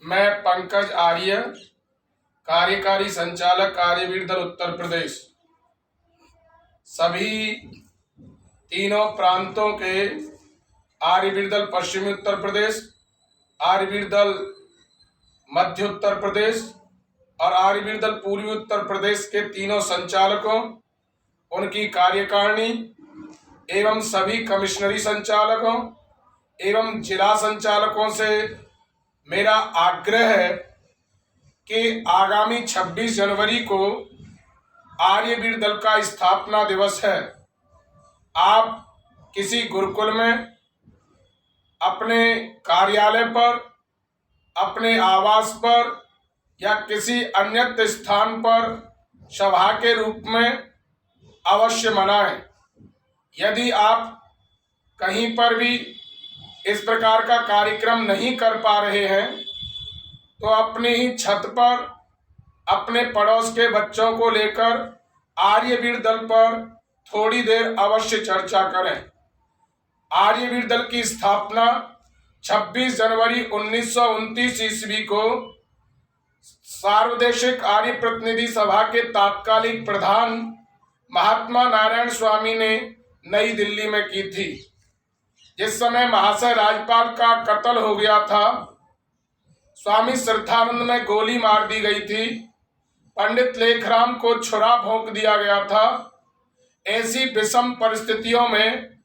मैं पंकज आर्य, कार्यकारी संचालक आर्यवीर दल उत्तर प्रदेश, सभी तीनों प्रांतों के आर्यवीर दल पश्चिमी उत्तर प्रदेश, आर्यवीर दल मध्य उत्तर प्रदेश और आर्यवीर दल पूर्वी उत्तर प्रदेश के तीनों संचालकों, उनकी कार्यकारिणी एवं सभी कमिश्नरी संचालकों एवं जिला संचालकों से मेरा आग्रह है कि आगामी 26 जनवरी को आर्यवीर दल का स्थापना दिवस है। आप किसी गुरुकुल में, अपने कार्यालय पर, अपने आवास पर या किसी अन्य स्थान पर सभा के रूप में अवश्य मनाएं। यदि आप कहीं पर भी इस प्रकार का कार्यक्रम नहीं कर पा रहे हैं तो अपनी ही छत पर अपने पड़ोस के बच्चों को लेकर आर्यवीर दल पर थोड़ी देर अवश्य चर्चा करें। आर्यवीर दल की स्थापना 26 जनवरी 1929 ईस्वी को सार्वदेशिक आर्य प्रतिनिधि सभा के तात्कालिक प्रधान महात्मा नारायण स्वामी ने नई दिल्ली में की थी। जिस समय महाशय राज्यपाल का कत्ल हो गया था, स्वामी श्रद्धानंद में गोली मार दी गई थी, पंडित लेखराम को छुरा भोंक दिया गया था। ऐसी विषम परिस्थितियों में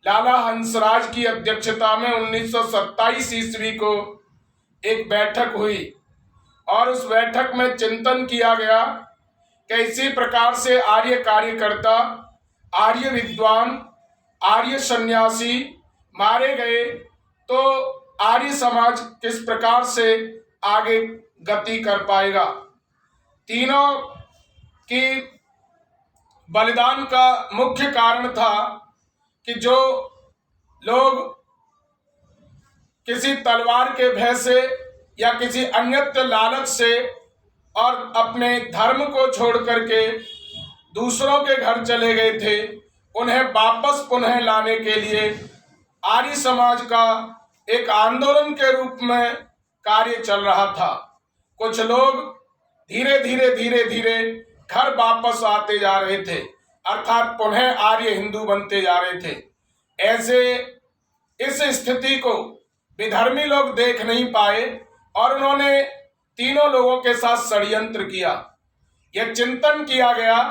लाला हंसराज की अध्यक्षता में 1927 ईस्वी को एक बैठक हुई और उस बैठक में चिंतन किया गया कि इसी प्रकार से आर्य कार्यकर्ता, आर्य विद्वान, आर्य सन्यासी मारे गए तो आर्य समाज किस प्रकार से आगे गति कर पाएगा। तीनों की बलिदान का मुख्य कारण था कि जो लोग किसी तलवार के भय से या किसी अन्यत्र लालच से और अपने धर्म को छोड़ करके दूसरों के घर चले गए थे, उन्हें वापस पुनः लाने के लिए आर्य समाज का एक आंदोलन के रूप में कार्य चल रहा था। कुछ लोग धीरे धीरे घर वापस आते जा रहे थे, अर्थात पुनः आर्य हिंदू बनते जा रहे थे। ऐसे इस स्थिति को विधर्मी लोग देख नहीं पाए और उन्होंने तीनों लोगों के साथ षड्यंत्र किया। यह चिंतन किया गया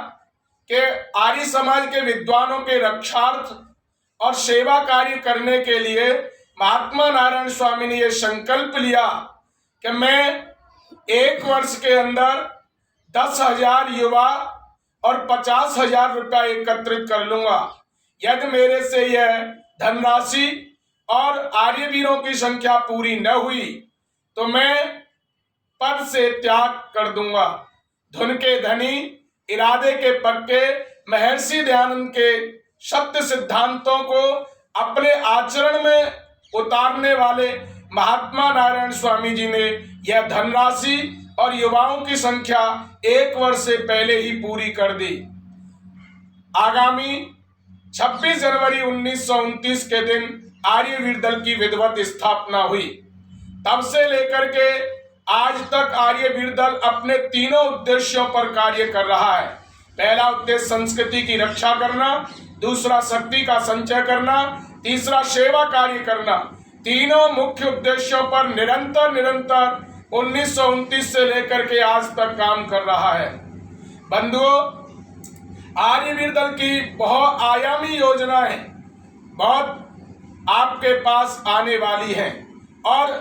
कि आर्य समाज के विद्वानों के रक्षार्थ और सेवा कार्य करने के लिए महात्मा नारायण स्वामी ने यह संकल्प लिया कि मैं 1 वर्ष के अंदर 10,000 युवा और 50,000 रुपया एकत्रित कर लूंगा। यदि मेरे से यह धनराशि और आर्यवीरों की संख्या पूरी न हुई तो मैं पद से त्याग कर दूंगा। धुन के धनी, इरादे के पक्के महर्षि दयानंद के सत्य सिद्धांतों को अपने आचरण में उतारने वाले महात्मा नारायण स्वामी जी ने यह धनराशि और युवाओं की संख्या 1 वर्ष से पहले ही पूरी कर दी। आगामी 26 जनवरी 1929 के दिन आर्यवीर दल की विधिवत स्थापना हुई। तब से लेकर के आज तक आर्यवीर दल अपने तीनों उद्देश्यों पर कार्य कर रहा है। पहला उद्देश्य संस्कृति की रक्षा करना, दूसरा शक्ति का संचय करना, तीसरा सेवा कार्य करना। तीनों मुख्य उद्देश्यों पर निरंतर 1929 से लेकर के आज तक काम कर रहा है। बंधुओं, आर्यवीर दल की बहुआयामी योजनाएं बहुत आपके पास आने वाली हैं और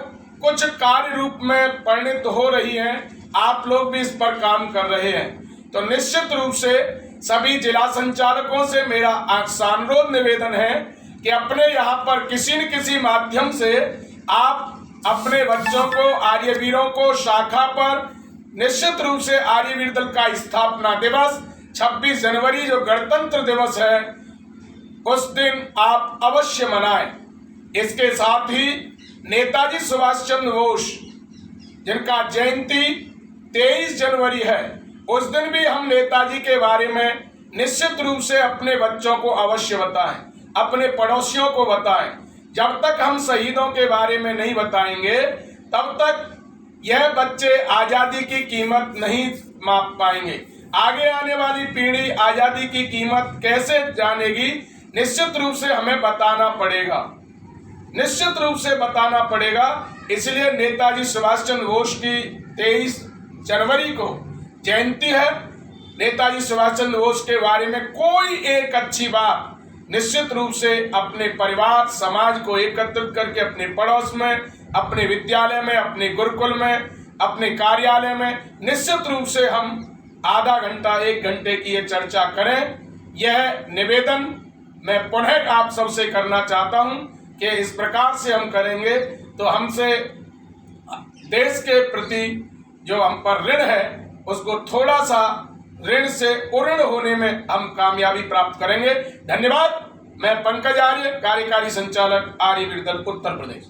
कुछ कार्य रूप में परिणित हो रही हैं। आप लोग भी इस पर काम कर रहे हैं। तो निश्चित रूप से सभी जिला संचालकों से मेरा सानुरोध निवेदन है कि अपने यहाँ पर किसी न किसी माध्यम से आप अपने बच्चों को, आर्यवीरों को शाखा पर निश्चित रूप से आर्यवीर दल का स्थापना दिवस 26 जनवरी जो गणतंत्र दिवस है उस दिन आप अवश्य मनाएं। इसके साथ ही नेताजी सुभाष चंद्र बोस जिनका जयंती 23 जनवरी है, उस दिन भी हम नेताजी के बारे में निश्चित रूप से अपने बच्चों को अवश्य बताएं, अपने पड़ोसियों को बताएं। जब तक हम शहीदों के बारे में नहीं बताएंगे तब तक यह बच्चे आजादी की कीमत नहीं माप पाएंगे। आगे आने वाली पीढ़ी आजादी की कीमत कैसे जानेगी? निश्चित रूप से हमें बताना पड़ेगा, निश्चित रूप से बताना पड़ेगा। इसलिए नेताजी सुभाष चंद्र बोस की 23 जनवरी को जयंती है। नेताजी सुभाष चंद्र बोस के बारे में कोई एक अच्छी बात निश्चित रूप से अपने परिवार समाज को एकत्रित करके अपने पड़ोस में, अपने विद्यालय में, अपने गुरुकुल में, अपने कार्यालय में निश्चित रूप से हम आधा घंटा 1 घंटे की ये चर्चा करें। यह निवेदन मैं पुनः आप सबसे करना चाहता हूं कि इस प्रकार से हम करेंगे तो हमसे देश के प्रति जो हम पर ऋण है उसको थोड़ा सा ऋण से उऋण होने में हम कामयाबी प्राप्त करेंगे। धन्यवाद। मैं पंकज आर्य, कार्यकारी संचालक आर्यवीर दल उत्तर प्रदेश।